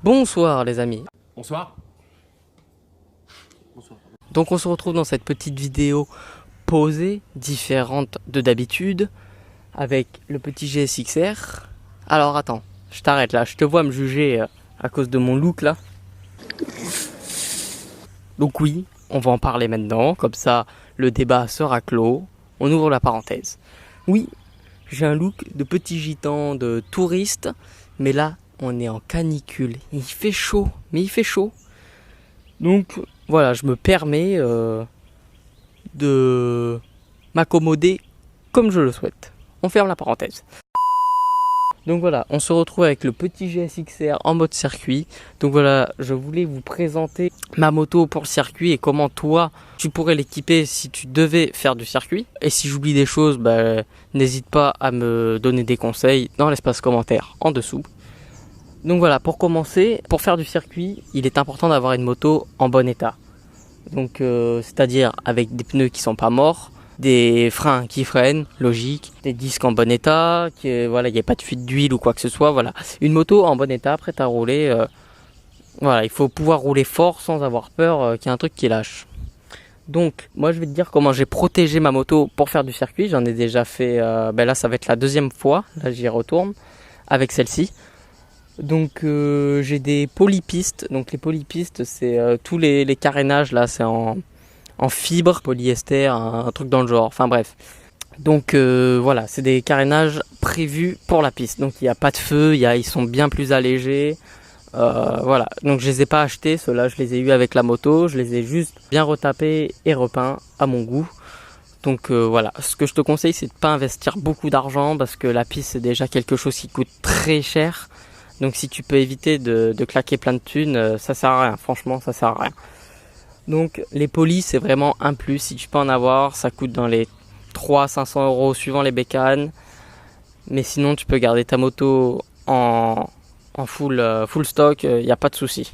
Bonsoir les amis. Bonsoir. Donc on se retrouve dans cette petite vidéo posée, différente de d'habitude, avec le petit GSXR. Alors attends, je t'arrête là, je te vois me juger à cause de mon look là. Donc oui, on va en parler maintenant, comme ça le débat sera clos. On ouvre la parenthèse. Oui, j'ai un look de petit gitan, de touriste, mais là on est en canicule. Il fait chaud, mais il fait chaud. Donc voilà, je me permets de m'accommoder comme je le souhaite. On ferme la parenthèse. Donc voilà, on se retrouve avec le petit GSXR en mode circuit. Donc voilà, je voulais vous présenter ma moto pour le circuit et comment toi, tu pourrais l'équiper si tu devais faire du circuit. Et si j'oublie des choses, n'hésite pas à me donner des conseils dans l'espace commentaire en dessous. Donc voilà, pour commencer, pour faire du circuit, il est important d'avoir une moto en bon état. Donc c'est-à-dire avec des pneus qui sont pas morts, des freins qui freinent, logique, des disques en bon état, voilà, il n'y a pas de fuite d'huile ou quoi que ce soit, voilà. Une moto en bon état, prête à rouler, voilà, il faut pouvoir rouler fort sans avoir peur qu'il y ait un truc qui lâche. Donc moi je vais te dire comment j'ai protégé ma moto pour faire du circuit, j'en ai déjà fait, là ça va être la deuxième fois, là j'y retourne avec celle-ci. Donc j'ai des polypistes, donc les polypistes c'est tous les carénages là, c'est en fibre, polyester, un truc dans le genre, enfin bref. Donc voilà, c'est des carénages prévus pour la piste, donc il n'y a pas de feu, ils sont bien plus allégés, voilà. Donc je les ai pas achetés, ceux-là je les ai eu avec la moto, je les ai juste bien retapés et repeints à mon goût. Donc voilà, ce que je te conseille c'est de pas investir beaucoup d'argent parce que la piste c'est déjà quelque chose qui coûte très cher. Donc si tu peux éviter de claquer plein de thunes, ça sert à rien, franchement ça sert à rien. Donc les polis c'est vraiment un plus, si tu peux en avoir, ça coûte dans les 300-500 € suivant les bécanes. Mais sinon tu peux garder ta moto en full stock, il n'y a pas de souci.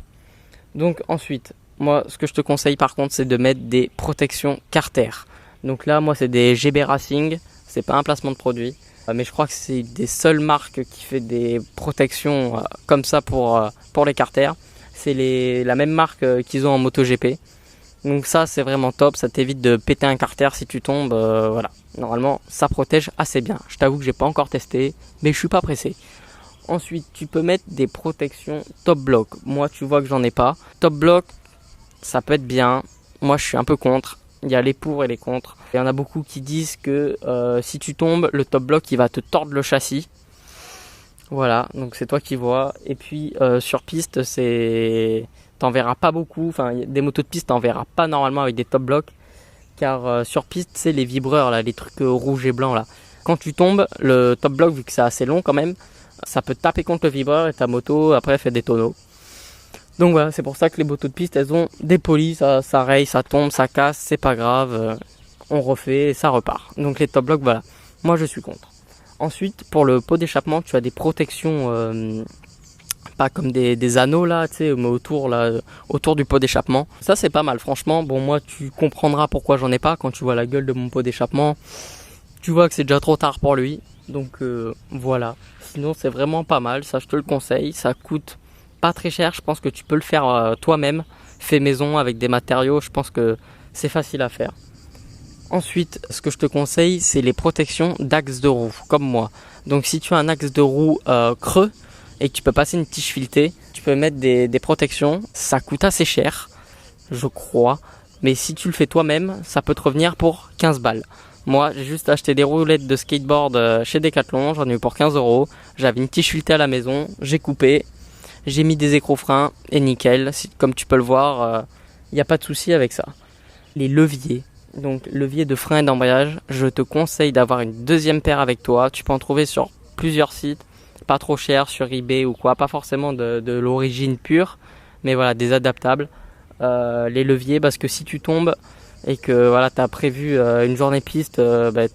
Donc ensuite, moi ce que je te conseille par contre c'est de mettre des protections Carter. Donc là moi c'est des GB Racing, c'est pas un placement de produit. Mais je crois que c'est des seules marques qui fait des protections comme ça pour les Carter. C'est la même marque qu'ils ont en MotoGP. Donc ça c'est vraiment top, ça t'évite de péter un Carter si tu tombes. Voilà, normalement ça protège assez bien. Je t'avoue que j'ai pas encore testé, mais je suis pas pressé. Ensuite tu peux mettre des protections Top Block. Moi tu vois que j'en ai pas. Top Block ça peut être bien, moi je suis un peu contre. Il y a les pour et les contre. Il y en a beaucoup qui disent que si tu tombes, le top block il va te tordre le châssis. Voilà, donc c'est toi qui vois. Et puis sur piste, t'en verras pas beaucoup. Enfin, des motos de piste, t'en verras pas normalement avec des top blocks. Car sur piste, c'est les vibreurs, là, les trucs rouges et blancs là. Quand tu tombes, le top block, vu que c'est assez long quand même, ça peut taper contre le vibreur et ta moto après fait des tonneaux. Donc voilà, c'est pour ça que les motos de piste, elles ont des polis, ça raye, ça tombe, ça casse, c'est pas grave, on refait et ça repart. Donc les top blocks, voilà, moi je suis contre. Ensuite, pour le pot d'échappement, tu as des protections, pas comme des anneaux là, tu sais, mais autour du pot d'échappement. Ça c'est pas mal, franchement. Bon, moi tu comprendras pourquoi j'en ai pas quand tu vois la gueule de mon pot d'échappement. Tu vois que c'est déjà trop tard pour lui. Donc voilà, sinon c'est vraiment pas mal, ça je te le conseille, ça coûte pas très cher, je pense que tu peux le faire toi-même, fait maison avec des matériaux, je pense que c'est facile à faire. Ensuite, ce que je te conseille, c'est les protections d'axe de roue, comme moi. Donc si tu as un axe de roue creux et que tu peux passer une tige filetée, tu peux mettre des protections, ça coûte assez cher, je crois, mais si tu le fais toi-même, ça peut te revenir pour 15 balles. Moi, j'ai juste acheté des roulettes de skateboard chez Decathlon, j'en ai eu pour 15 €, j'avais une tige filetée à la maison, j'ai coupé, j'ai mis des écrous-freins et nickel, comme tu peux le voir, il n'y a pas de souci avec ça. Les leviers, donc levier de frein et d'embrayage, je te conseille d'avoir une deuxième paire avec toi. Tu peux en trouver sur plusieurs sites, pas trop cher, sur eBay ou quoi, pas forcément de l'origine pure, mais voilà, des adaptables. Les leviers, parce que si tu tombes et que voilà, tu as prévu une journée piste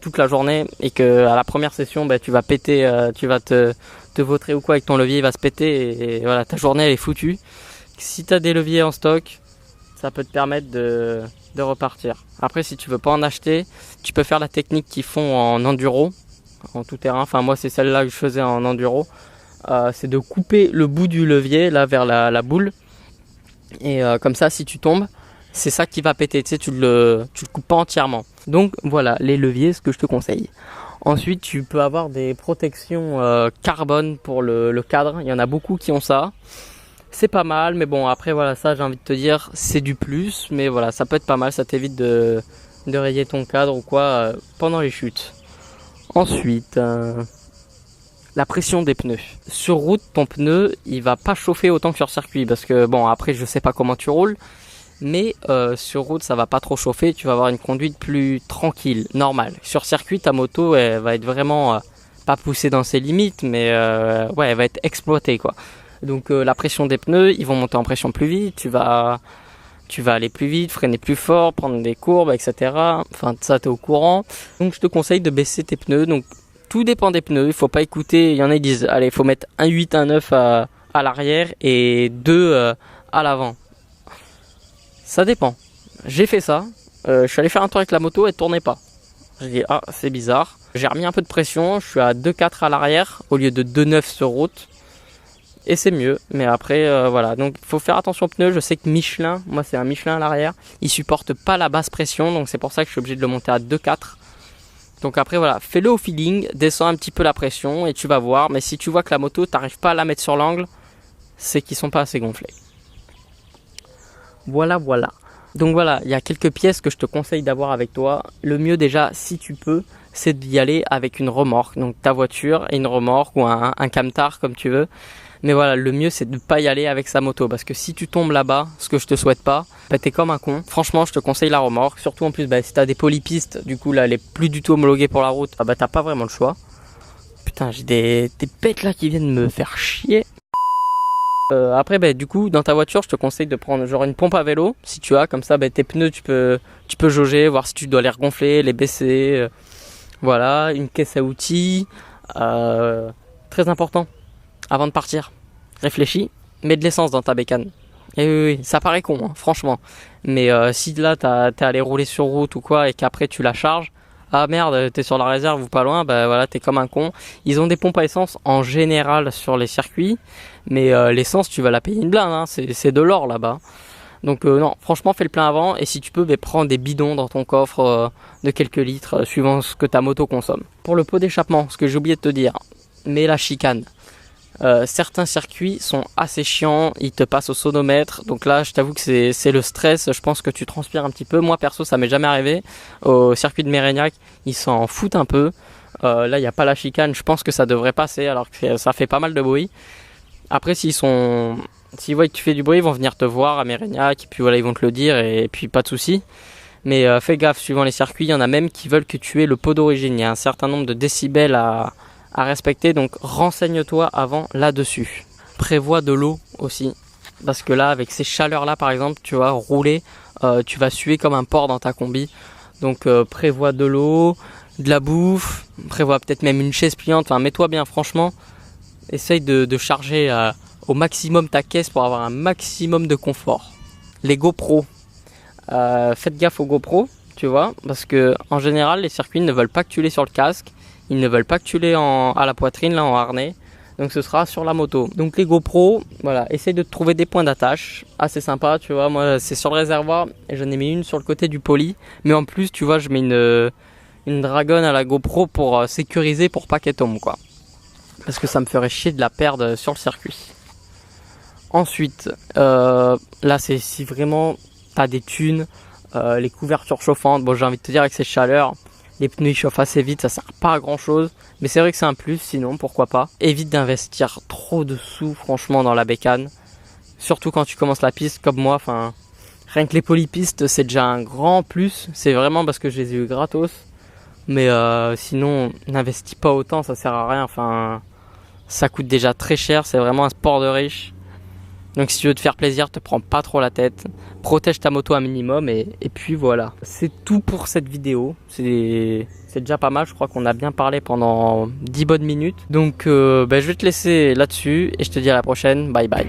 toute la journée et que à la première session tu vas péter, tu vas te vautrer ou quoi avec ton levier, il va se péter et voilà, ta journée elle est foutue. Si tu as des leviers en stock, ça peut te permettre de repartir. Après, si tu veux pas en acheter, tu peux faire la technique qu'ils font en enduro, en tout terrain. Enfin moi c'est celle-là que je faisais en enduro. c'est de couper le bout du levier là vers la boule. Et comme ça, si tu tombes, c'est ça qui va péter, tu sais, tu le coupes pas entièrement. Donc voilà, les leviers, ce que je te conseille. Ensuite, tu peux avoir des protections carbone pour le cadre. Il y en a beaucoup qui ont ça. C'est pas mal, mais bon, après voilà, ça j'ai envie de te dire, c'est du plus. Mais voilà, ça peut être pas mal, ça t'évite de rayer ton cadre ou quoi pendant les chutes. Ensuite, la pression des pneus. Sur route, ton pneu, il va pas chauffer autant que sur circuit. Parce que bon, après je sais pas comment tu roules. Mais sur route ça va pas trop chauffer, tu vas avoir une conduite plus tranquille, normale. Sur circuit ta moto elle va être vraiment pas poussée dans ses limites, mais ouais, elle va être exploitée quoi. Donc la pression des pneus, ils vont monter en pression plus vite, tu vas aller plus vite, freiner plus fort, prendre des courbes, etc. Enfin ça t'es au courant. Donc je te conseille de baisser tes pneus. Donc tout dépend des pneus, il faut pas écouter, il y en a qui disent allez, il faut mettre 1,8, 1,9 à l'arrière et 2 à l'avant. Ça dépend. J'ai fait ça. Je suis allé faire un tour avec la moto, elle tournait pas. J'ai dit ah c'est bizarre. J'ai remis un peu de pression. Je suis à 2,4 à l'arrière au lieu de 2,9 sur route. Et c'est mieux. Mais après voilà. Donc il faut faire attention aux pneus. Je sais que Michelin, moi c'est un Michelin à l'arrière, il supporte pas la basse pression. Donc c'est pour ça que je suis obligé de le monter à 2,4. Donc après voilà, fais-le au feeling, descends un petit peu la pression et tu vas voir. Mais si tu vois que la moto t'arrives pas à la mettre sur l'angle, c'est qu'ils sont pas assez gonflés. Voilà. Donc voilà, il y a quelques pièces que je te conseille d'avoir avec toi. Le mieux déjà, si tu peux, c'est d'y aller avec une remorque. Donc ta voiture et une remorque ou un camtar comme tu veux. Mais voilà, le mieux c'est de ne pas y aller avec sa moto. Parce que si tu tombes là-bas, ce que je te souhaite pas, bah, t'es comme un con. Franchement, je te conseille la remorque. Surtout en plus, bah, si t'as des polypistes, du coup là, elle est plus du tout homologuée pour la route, bah t'as pas vraiment le choix. Putain, j'ai des bêtes là qui viennent me faire chier. Après du coup dans ta voiture je te conseille de prendre genre une pompe à vélo si tu as, comme ça tes pneus tu peux jauger, voir si tu dois les regonfler, les baisser, voilà, une caisse à outils, très important avant de partir, réfléchis, mets de l'essence dans ta bécane. Et oui, ça paraît con hein, franchement, mais si là t'es allé rouler sur route ou quoi et qu'après tu la charges, ah merde, t'es sur la réserve ou pas loin, bah voilà, t'es comme un con. Ils ont des pompes à essence en général sur les circuits, mais l'essence, tu vas la payer une blinde, hein, c'est de l'or là-bas. Donc non, franchement, fais le plein avant, et si tu peux, prends des bidons dans ton coffre de quelques litres, suivant ce que ta moto consomme. Pour le pot d'échappement, ce que j'ai oublié de te dire, mais la chicane. Certains circuits sont assez chiants, ils te passent au sonomètre, donc là je t'avoue que c'est le stress, je pense que tu transpires un petit peu. Moi perso ça m'est jamais arrivé, au circuit de Mérignac ils s'en foutent un peu, là il n'y a pas la chicane, je pense que ça devrait passer alors que ça fait pas mal de bruit. Après s'ils voient que tu fais du bruit, ils vont venir te voir à Mérignac et puis voilà, ils vont te le dire et puis pas de soucis. Mais fais gaffe, suivant les circuits, il y en a même qui veulent que tu aies le pot d'origine, il y a un certain nombre de décibels à respecter, donc renseigne-toi avant là-dessus. Prévois de l'eau aussi, parce que là avec ces chaleurs là par exemple, tu vas rouler, tu vas suer comme un porc dans ta combi, donc prévois de l'eau, de la bouffe, prévois peut-être même une chaise pliante, enfin mets-toi bien franchement, essaye de charger au maximum ta caisse pour avoir un maximum de confort. Les GoPro, faites gaffe aux GoPro, tu vois, parce que en général les circuits ne veulent pas que tu l'aies sur le casque. Ils ne veulent pas que tu l'aies à la poitrine, là en harnais. Donc ce sera sur la moto. Donc les GoPro, voilà, essaye de trouver des points d'attache. Assez sympa, tu vois. Moi, c'est sur le réservoir et j'en ai mis une sur le côté du poly. Mais en plus, tu vois, je mets une dragonne à la GoPro pour sécuriser, pour pas qu'elle tombe, quoi. Parce que ça me ferait chier de la perdre sur le circuit. Ensuite, là, c'est si vraiment t'as des thunes, les couvertures chauffantes. Bon, j'ai envie de te dire, avec ces chaleurs, les pneus ils chauffent assez vite, ça sert pas à grand chose, mais c'est vrai que c'est un plus, sinon pourquoi pas. Évite d'investir trop de sous franchement dans la bécane, surtout quand tu commences la piste comme moi, enfin rien que les polypistes c'est déjà un grand plus, c'est vraiment parce que je les ai eu gratos, mais sinon n'investis pas autant, ça sert à rien, enfin ça coûte déjà très cher, c'est vraiment un sport de riche. Donc si tu veux te faire plaisir, te prends pas trop la tête, protège ta moto un minimum et puis voilà. C'est tout pour cette vidéo, c'est déjà pas mal, je crois qu'on a bien parlé pendant 10 bonnes minutes. Donc je vais te laisser là-dessus et je te dis à la prochaine, bye bye.